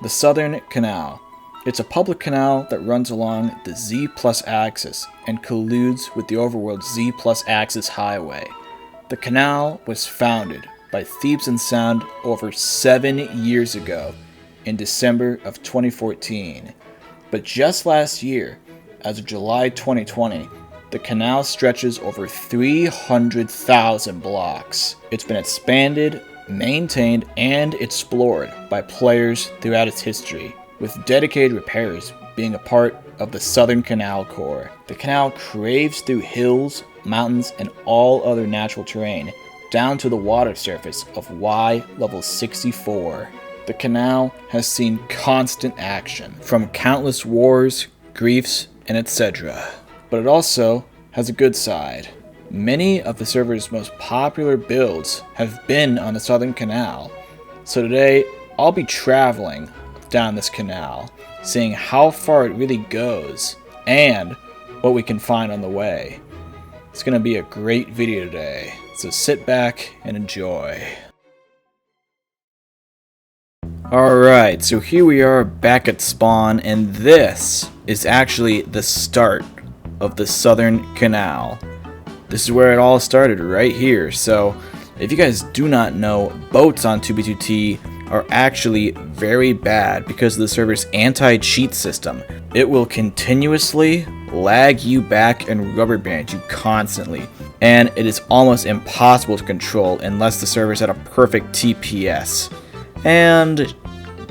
The Southern Canal. It's a public canal that runs along the Z plus axis and colludes with the overworld Z plus axis highway. The canal was founded by Thieves and Sound over 7 years ago in December of 2014. But just last year, as of July 2020, the canal stretches over 300,000 blocks. It's been expanded, maintained, and explored by players throughout its history, with dedicated repairers being a part of the Southern Canal core. The canal craves through hills, mountains, and all other natural terrain, down to the water surface of Y level 64. The canal has seen constant action, from countless wars, griefs, and etc. But it also has a good side. Many of the server's most popular builds have been on the Southern Canal, so today I'll be traveling down this canal, seeing how far it really goes, and what we can find on the way. It's going to be a great video today, so sit back and enjoy. Alright, so here we are back at spawn, and this is actually the start of the Southern Canal. This is where it all started, right here. So if you guys do not know, boats on 2B2T are actually very bad because of the server's anti-cheat system. It will continuously lag you back and rubber band you constantly, and it is almost impossible to control unless the server's at a perfect TPS, and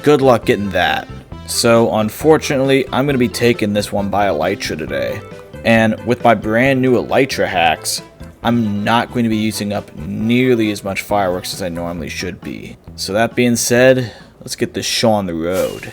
good luck getting that. So unfortunately, I'm going to be taking this one by Elytra today, and with my brand new Elytra hacks, I'm not going to be using up nearly as much fireworks as I normally should be. So that being said, let's get this show on the road.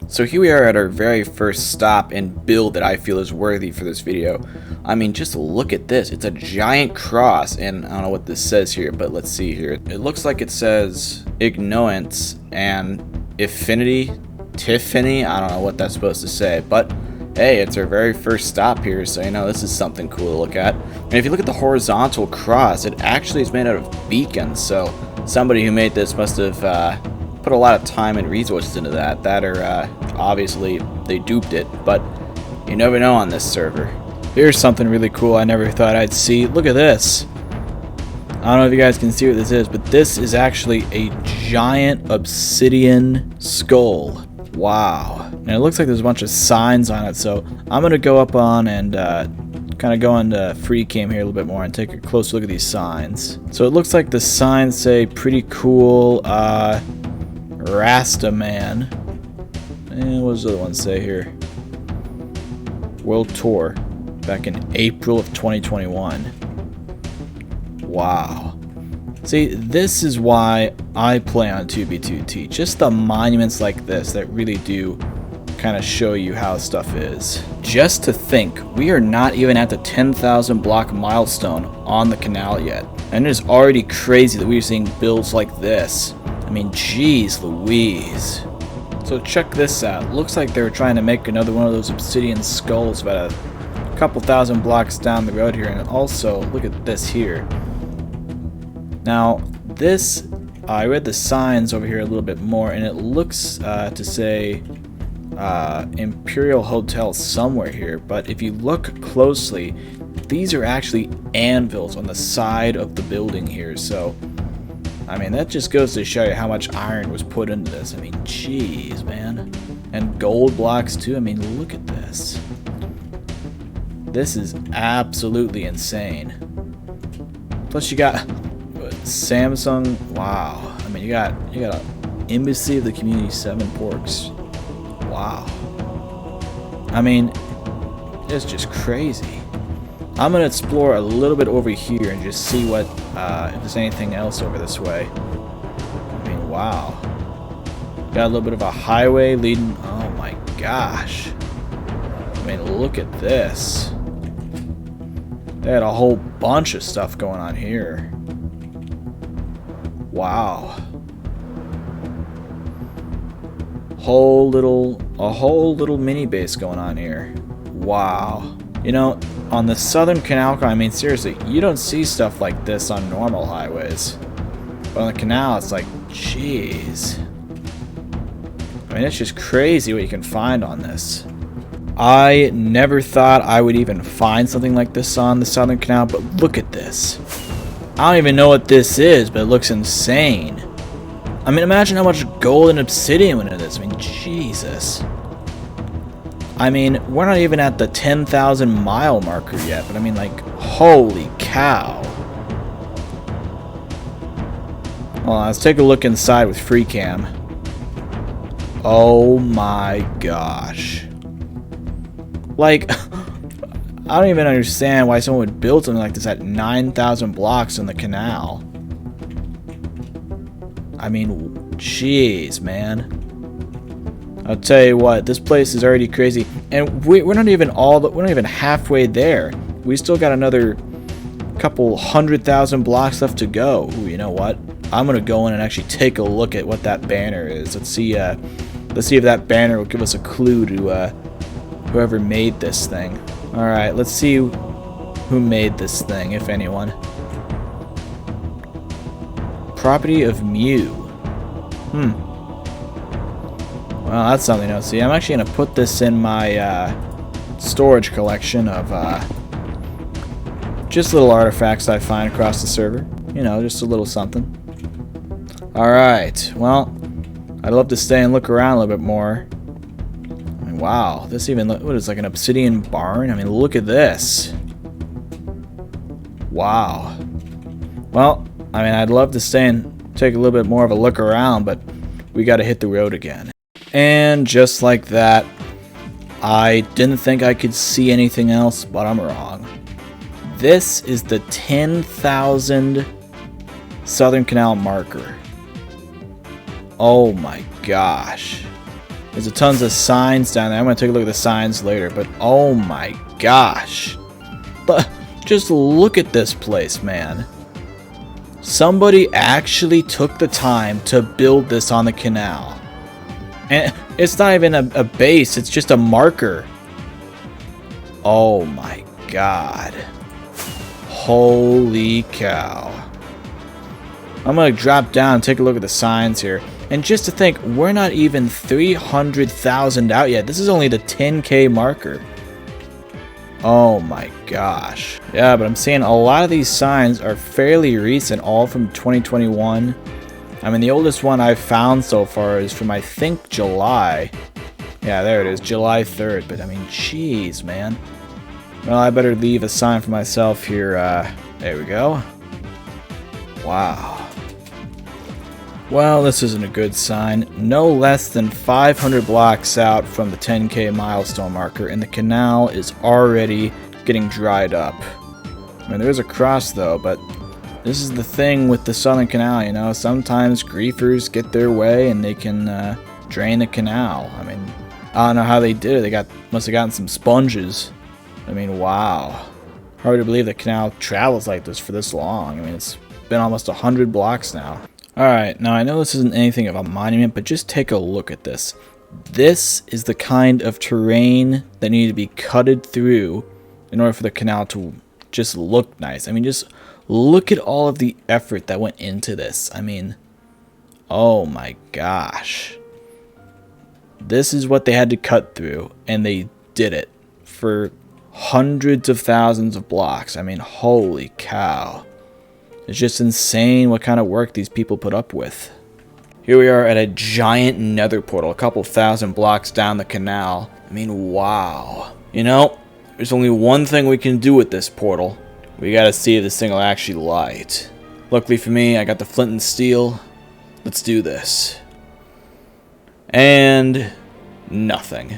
So here we are at our very first stop and build that I feel is worthy for this video. I mean, just look at this. It's a giant cross, and I don't know what this says here, but let's see here. It looks like it says Ignorance and Affinity, Tiffany. I don't know what that's supposed to say, but hey, it's our very first stop here, so you know this is something cool to look at. And if you look at the horizontal cross, it actually is made out of beacons, so somebody who made this must have put a lot of time and resources into that. That or obviously they duped it, but you never know on this server. Here's something really cool I never thought I'd see. Look at this. I don't know if you guys can see what this is, but this is actually a giant Obsidian Skull. Wow. And it looks like there's a bunch of signs on it, so I'm going to go up on and kind of go into free cam here a little bit more and take a close look at these signs. So it looks like the signs say pretty cool Rasta Man. And what does the other one say here? World Tour back in April of 2021. Wow. See, this is why I play on 2B2T. Just the monuments like this that really do kind of show you how stuff is. Just to think, we are not even at the 10,000 block milestone on the canal yet. And it is already crazy that we're seeing builds like this. I mean, geez Louise. So check this out. Looks like they were trying to make another one of those Obsidian Skulls about a couple thousand blocks down the road here. And also, look at this here. Now, this, I read the signs over here a little bit more, and it looks to say Imperial Hotel somewhere here, but if you look closely, these are actually anvils on the side of the building here, so, I mean, that just goes to show you how much iron was put into this. I mean, jeez, man. And gold blocks, too. I mean, look at this. This is absolutely insane. Plus, you got Samsung, wow. I mean, you got an Embassy of the Community 7 porks. Wow. I mean, it's just crazy. I'm gonna explore a little bit over here and just see what if there's anything else over this way. I mean, wow. Got a little bit of a highway leading. Oh my gosh. I mean, look at this. They had a whole bunch of stuff going on here. Wow. A whole little mini base going on here. Wow. You know, on the Southern Canal, I mean, seriously, you don't see stuff like this on normal highways. But on the canal, it's like, jeez. I mean, it's just crazy what you can find on this. I never thought I would even find something like this on the Southern Canal, but look at this. I don't even know what this is, but it looks insane. I mean, imagine how much gold and obsidian went into this. I mean, Jesus. I mean, we're not even at the 10,000 mile marker yet, but I mean, like, holy cow. Well, let's take a look inside with free cam. Oh my gosh. Like, I don't even understand why someone would build something like this at 9,000 blocks in the canal. I mean, jeez, man. I'll tell you what, this place is already crazy, and we're not even we're not even halfway there. We still got another couple 100,000 blocks left to go. Ooh, you know what? I'm gonna go in and actually take a look at what that banner is. Let's see if that banner will give us a clue to whoever made this thing. Alright, let's see who made this thing, if anyone. Property of Mew. Well, that's something else. See, I'm actually going to put this in my storage collection of just little artifacts I find across the server. You know, just a little something. Alright, well, I'd love to stay and look around a little bit more. Wow, this even, what is like an obsidian barn? I mean, look at this. Wow. Well, I mean, I'd love to stay and take a little bit more of a look around, but we got to hit the road again. And just like that, I didn't think I could see anything else, but I'm wrong. This is the 10,000 Southern Canal marker. Oh my gosh. There's tons of signs down there. I'm going to take a look at the signs later, but oh my gosh. But just look at this place, man. Somebody actually took the time to build this on the canal. And it's not even a base, it's just a marker. Oh my god. Holy cow. I'm going to drop down and take a look at the signs here. And just to think, we're not even 300,000 out yet. This is only the 10K marker. Oh my gosh. Yeah, but I'm seeing a lot of these signs are fairly recent, all from 2021. I mean, the oldest one I've found so far is from, I think, July. Yeah, there it is, July 3rd. But I mean, jeez, man. Well, I better leave a sign for myself here. There we go. Wow. Well, this isn't a good sign. No less than 500 blocks out from the 10K milestone marker, and the canal is already getting dried up. I mean, there is a cross though, but this is the thing with the Southern Canal, you know. Sometimes griefers get their way and they can drain the canal. I mean, I don't know how they did it. They must have gotten some sponges. I mean, wow. Hard to believe the canal travels like this for this long. I mean, it's been almost 100 blocks now. Alright, now I know this isn't anything of a monument, but just take a look at this. This is the kind of terrain that needed to be cutted through in order for the canal to just look nice. I mean, just look at all of the effort that went into this. I mean, oh my gosh. This is what they had to cut through, and they did it for hundreds of thousands of blocks. I mean, holy cow. It's just insane what kind of work these people put up with. Here we are at a giant nether portal, a couple thousand blocks down the canal. I mean, wow. You know, there's only one thing we can do with this portal. We gotta see if this thing will actually light. Luckily for me, I got the flint and steel. Let's do this. And nothing.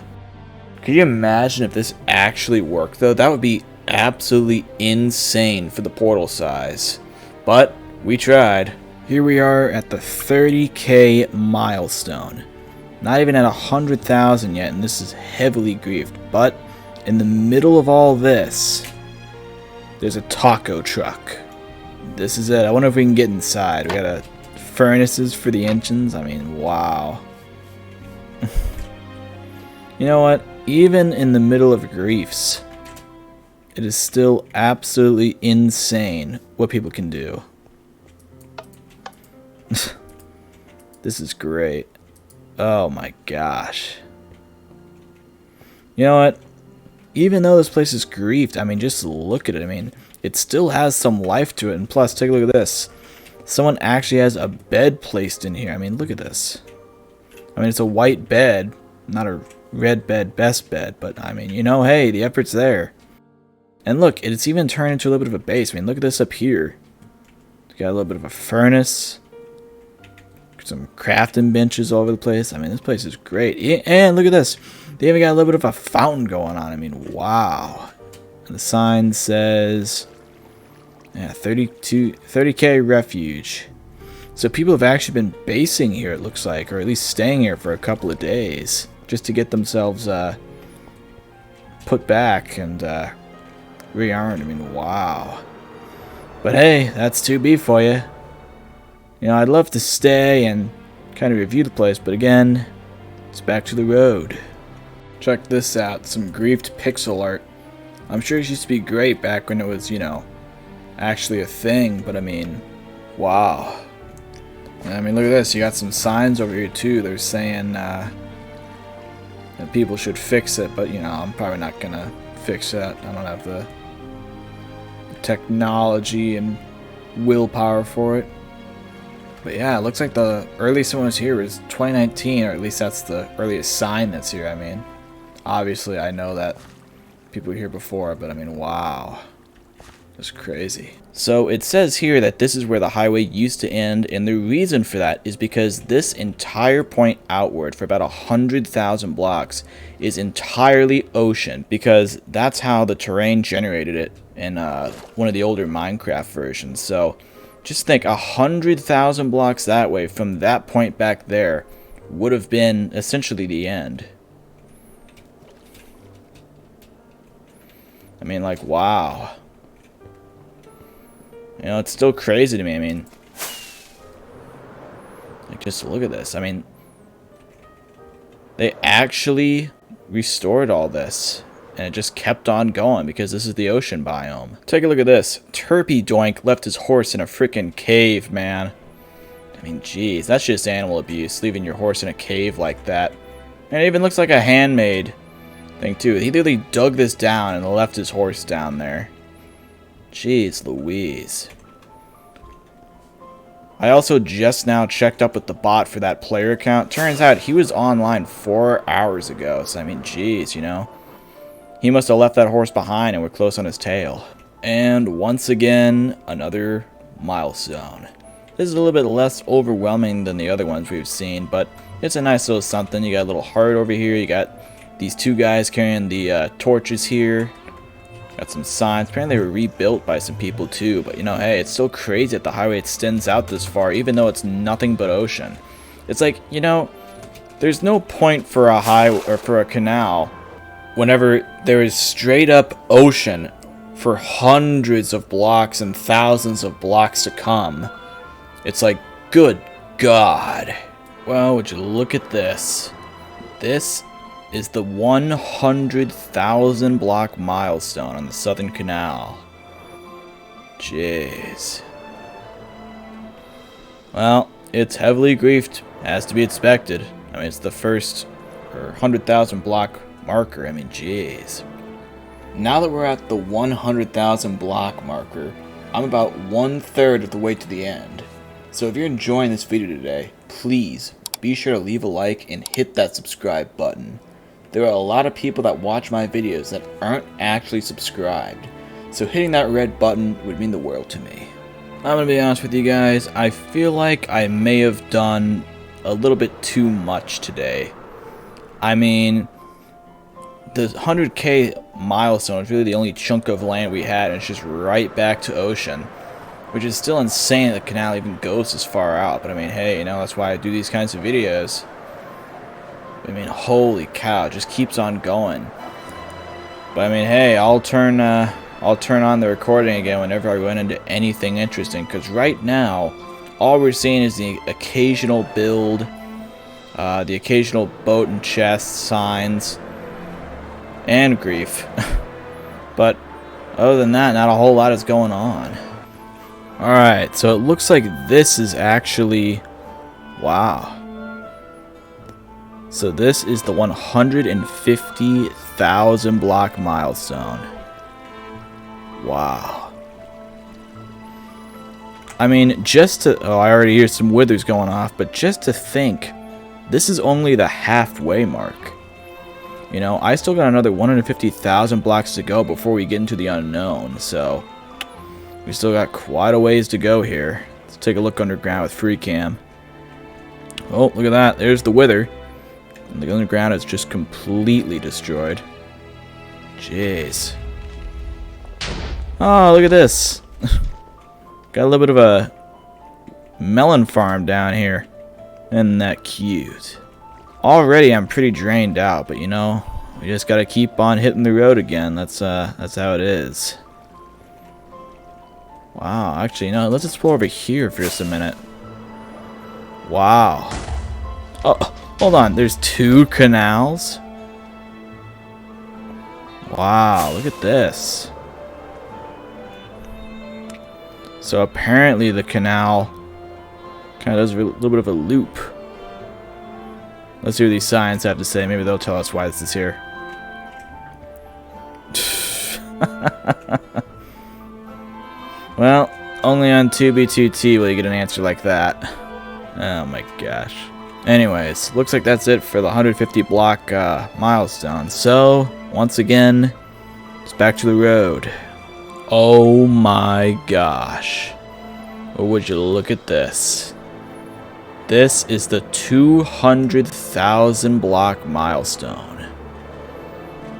Can you imagine if this actually worked though? That would be absolutely insane for the portal size. But we tried. Here we are at the 30K milestone. Not even at 100,000 yet, and this is heavily griefed. But in the middle of all this, there's a taco truck. This is it. I wonder if we can get inside. We got furnaces for the engines. I mean, wow. You know what? Even in the middle of griefs, it is still absolutely insane what people can do. This is great. Oh my gosh. You know what? Even though this place is griefed, I mean, just look at it. I mean, it still has some life to it. And plus, take a look at this. Someone actually has a bed placed in here. I mean, look at this. I mean, it's a white bed. Not a red bed, best bed. But, I mean, you know, hey, the effort's there. And look, it's even turned into a little bit of a base. I mean, look at this up here. It's got a little bit of a furnace. Some crafting benches all over the place. I mean, this place is great. And look at this. They even got a little bit of a fountain going on. I mean, wow. And the sign says, yeah, 30K refuge. So people have actually been basing here, it looks like, or at least staying here for a couple of days just to get themselves put back and rearmed. I mean, wow. But hey, that's 2B for you. You know, I'd love to stay and kind of review the place, but again, it's back to the road. Check this out, some griefed pixel art. I'm sure it used to be great back when it was, you know, actually a thing, but I mean, wow. I mean, look at this, you got some signs over here too. They're saying that people should fix it, but you know, I'm probably not gonna fix that. I don't have the technology and willpower for it. But yeah, it looks like the earliest one was here was 2019, or at least that's the earliest sign that's here. I mean, obviously I know that people were here before, but I mean, wow. That's crazy. So it says here that this is where the highway used to end, and the reason for that is because this entire point outward for about 100,000 blocks is entirely ocean, because that's how the terrain generated it in one of the older Minecraft versions. So just think, 100,000 blocks that way from that point back there would have been essentially the end. I mean, like, wow. You know, it's still crazy to me. I mean, like, just look at this. I mean, they actually restored all this, and it just kept on going because this is the ocean biome. Take a look at this. Turpy Doink left his horse in a freaking cave, man. I mean, geez, that's just animal abuse, leaving your horse in a cave like that. And it even looks like a handmade thing, too. He literally dug this down and left his horse down there. Jeez Louise. I also just now checked up with the bot for that player account. Turns out he was online 4 hours ago. So, I mean, geez, you know. He must have left that horse behind and we're close on his tail. And once again, another milestone. This is a little bit less overwhelming than the other ones we've seen, but it's a nice little something. You got a little heart over here. You got these two guys carrying the torches here. Got some signs. Apparently they were rebuilt by some people too, but you know, hey, it's still crazy that the highway extends out this far, even though it's nothing but ocean. It's like, you know, there's no point for a highway or for a canal whenever there is straight up ocean for hundreds of blocks and thousands of blocks to come. It's like, good God. Well, would you look at this? This is the 100,000 block milestone on the Southern Canal. Jeez. Well, it's heavily griefed, as to be expected. I mean, it's the first 100,000 block marker. I mean, jeez. Now that we're at the 100,000 block marker, I'm about 1/3 of the way to the end. So if you're enjoying this video today, please be sure to leave a like and hit that subscribe button. There are a lot of people that watch my videos that aren't actually subscribed, so hitting that red button would mean the world to me. I'm gonna be honest with you guys, I feel like I may have done a little bit too much today. I mean, the 100K milestone is really the only chunk of land we had, and it's just right back to ocean, which is still insane that the canal even goes this far out. But I mean, hey, you know, that's why I do these kinds of videos. I mean, holy cow, it just keeps on going. But I mean, hey, I'll turn on the recording again whenever I run into anything interesting, because right now all we're seeing is the occasional build, the occasional boat and chest signs, and grief. But other than that, not a whole lot is going on. Alright, so it looks like this is actually, wow, So this is the 150,000 block milestone. Wow. I mean, just to... Oh, I already hear some withers going off, but just to think, this is only the halfway mark. You know, I still got another 150,000 blocks to go before we get into the unknown, so we still got quite a ways to go here. Let's take a look underground with free cam. Oh, look at that. There's the wither. And the underground is just completely destroyed. Jeez. Oh, look at this. Got a little bit of a melon farm down here. Isn't that cute? Already I'm pretty drained out, but you know, we just gotta keep on hitting the road again. That's how it is. Wow, actually, you know, let's explore over here for just a minute. Wow. Oh, hold on, there's 2 canals? Wow, look at this. So apparently the canal kind of does a little bit of a loop. Let's see what these signs have to say. Maybe they'll tell us why this is here. Well, only on 2B2T will you get an answer like that. Oh my gosh. Anyways, looks like that's it for the 150 block milestone. So, once again, it's back to the road. Oh my gosh. Or would you look at this? This is the 200,000 block milestone.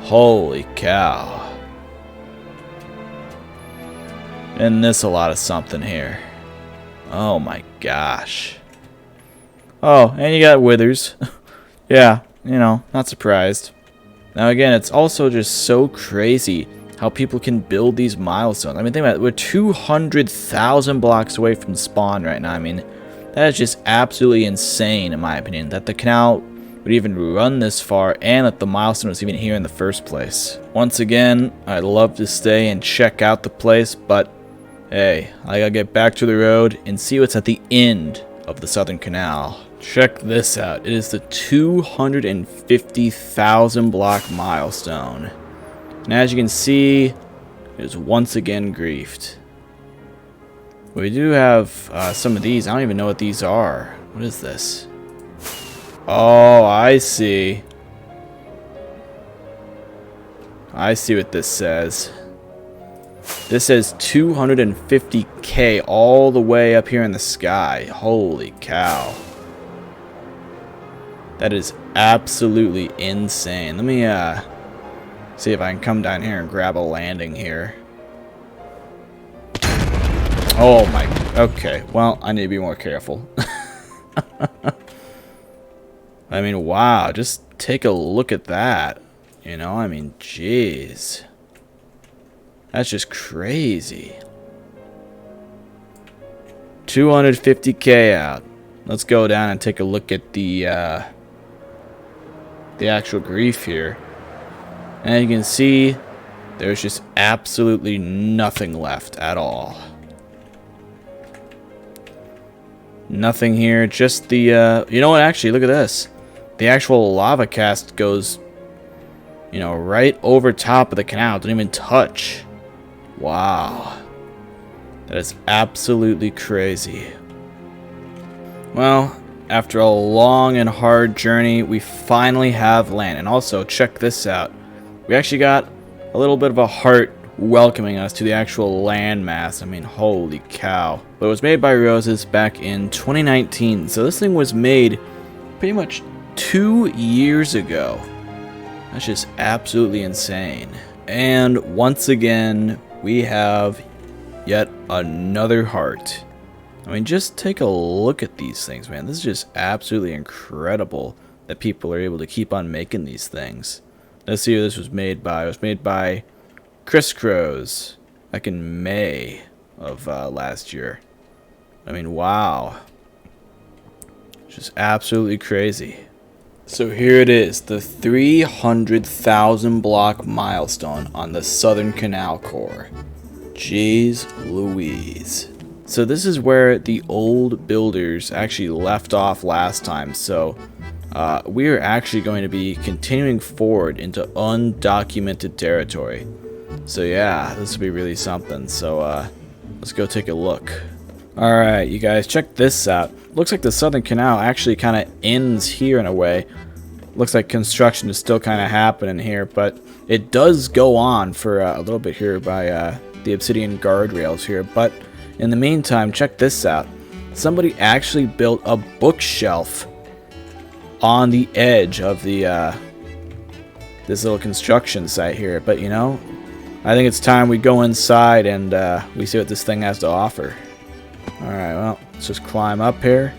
Holy cow. And this a lot of something here. Oh my gosh. Oh, and you got withers. Yeah, you know, not surprised. Now again, it's also just so crazy how people can build these milestones. I mean, think about it. We're 200,000 blocks away from spawn right now. I mean, that is just absolutely insane, in my opinion, that the canal would even run this far and that the milestone was even here in the first place. Once again, I'd love to stay and check out the place, but hey, I gotta get back to the road and see what's at the end of the Southern Canal. Check this out. It is the 250,000 block milestone. And as you can see, it is once again griefed. We do have some of these. I don't even know what these are. What is this? Oh, I see. I see what this says. This says 250K all the way up here in the sky. Holy cow. That is absolutely insane. Let me see if I can come down here and grab a landing here. Oh my, okay, well, I need to be more careful. I mean, wow, just take a look at that. You know, I mean, jeez. That's just crazy. 250K out. Let's go down and take a look at the actual grief here. And you can see there's just absolutely nothing left at all. Nothing here, just the, you know what, actually, look at this. The actual lava cast goes, you know, right over top of the canal. Doesn't even touch. Wow. That is absolutely crazy. Well, after a long and hard journey, we finally have land. And also, check this out. We actually got a little bit of a heart welcoming us to the actual landmass. I mean, holy cow. But it was made by Roses back in 2019. So this thing was made pretty much 2 years ago. That's just absolutely insane. And once again, we have yet another heart. I mean, just take a look at these things, man. This is just absolutely incredible that people are able to keep on making these things. Let's see who this was made by. It was made by Chris Crows back in May of last year. I mean, wow. Just absolutely crazy. So here it is, the 300,000 block milestone on the Southern Canal core. Jeez Louise. So this is where the old builders actually left off last time. So we are actually going to be continuing forward into undocumented territory. So yeah, this will be really something. So let's go take a look. Alright, you guys, check this out. Looks like the Southern Canal actually kind of ends here in a way. Looks like construction is still kind of happening here, but it does go on for a little bit here by the Obsidian guardrails here. But in the meantime, check this out. Somebody actually built a bookshelf on the edge of the this little construction site here. But you know, I think it's time we go inside and we see what this thing has to offer. Alright, well, let's just climb up here.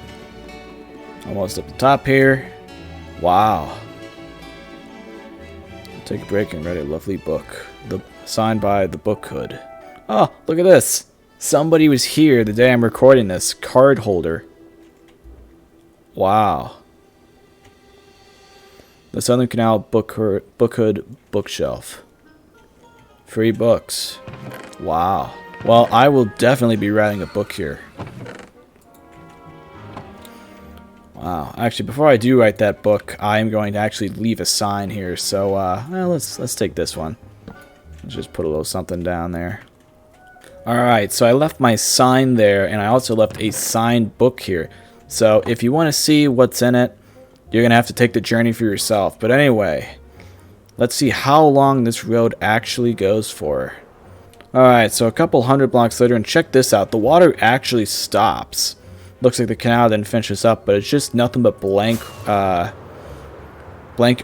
Almost up the top here. Wow. Take a break and read a lovely book. Signed by the book hood. Oh, look at this. Somebody was here the day I'm recording this. Card holder. Wow. The Southern Canal book hood bookshelf. Free books. Wow. Well, I will definitely be writing a book here. Wow. Actually, before I do write that book, I am going to actually leave a sign here. So, well, let's take this one. Let's just put a little something down there. Alright, so I left my sign there, and I also left a signed book here. So, if you want to see what's in it, you're going to have to take the journey for yourself. But anyway, let's see how long this road actually goes for. Alright, so a couple hundred blocks later, and check this out. The water actually stops. Looks like the canal didn't finish this up, but it's just nothing but blank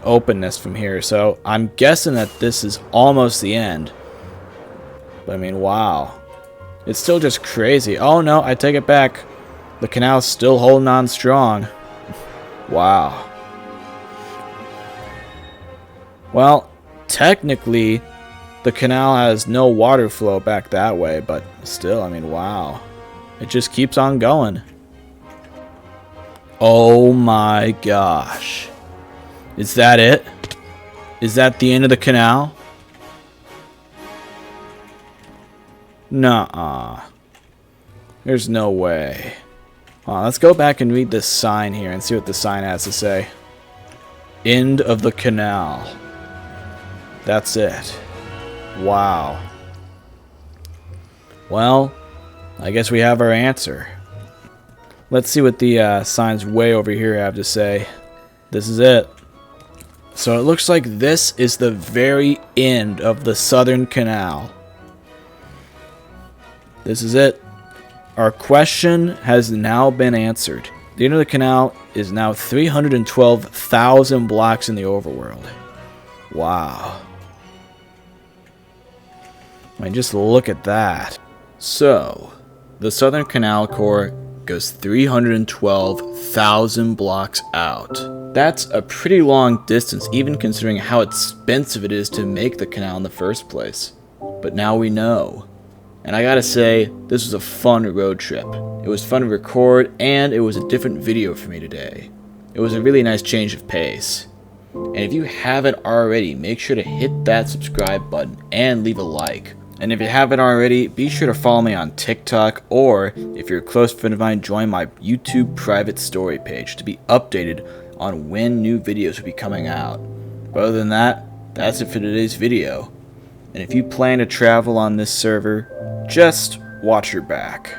openness from here. So I'm guessing that this is almost the end. But I mean, wow. It's still just crazy. Oh no, I take it back. The canal's still holding on strong. Wow. Well, technically, the canal has no water flow back that way, but still, I mean, wow. It just keeps on going. Oh my gosh. Is that it? Is that the end of the canal? Nuh-uh. There's no way. Let's go back and read this sign here and see what the sign has to say. End of the canal. That's it. Wow. Well, I guess we have our answer. Let's see what the signs way over here have to say. This is it. So it looks like this is the very end of the Southern Canal. This is it. Our question has now been answered. The end of the canal is now 312,000 blocks in the overworld. Wow. I mean, just look at that. So, the Southern Canal core goes 312,000 blocks out. That's a pretty long distance, even considering how expensive it is to make the canal in the first place. But now we know. And I gotta say, this was a fun road trip. It was fun to record, and it was a different video for me today. It was a really nice change of pace. And if you haven't already, make sure to hit that subscribe button and leave a like. And if you haven't already, be sure to follow me on TikTok, or if you're a close friend of mine, join my YouTube private story page to be updated on when new videos will be coming out. But other than that, that's it for today's video. And if you plan to travel on this server, just watch your back.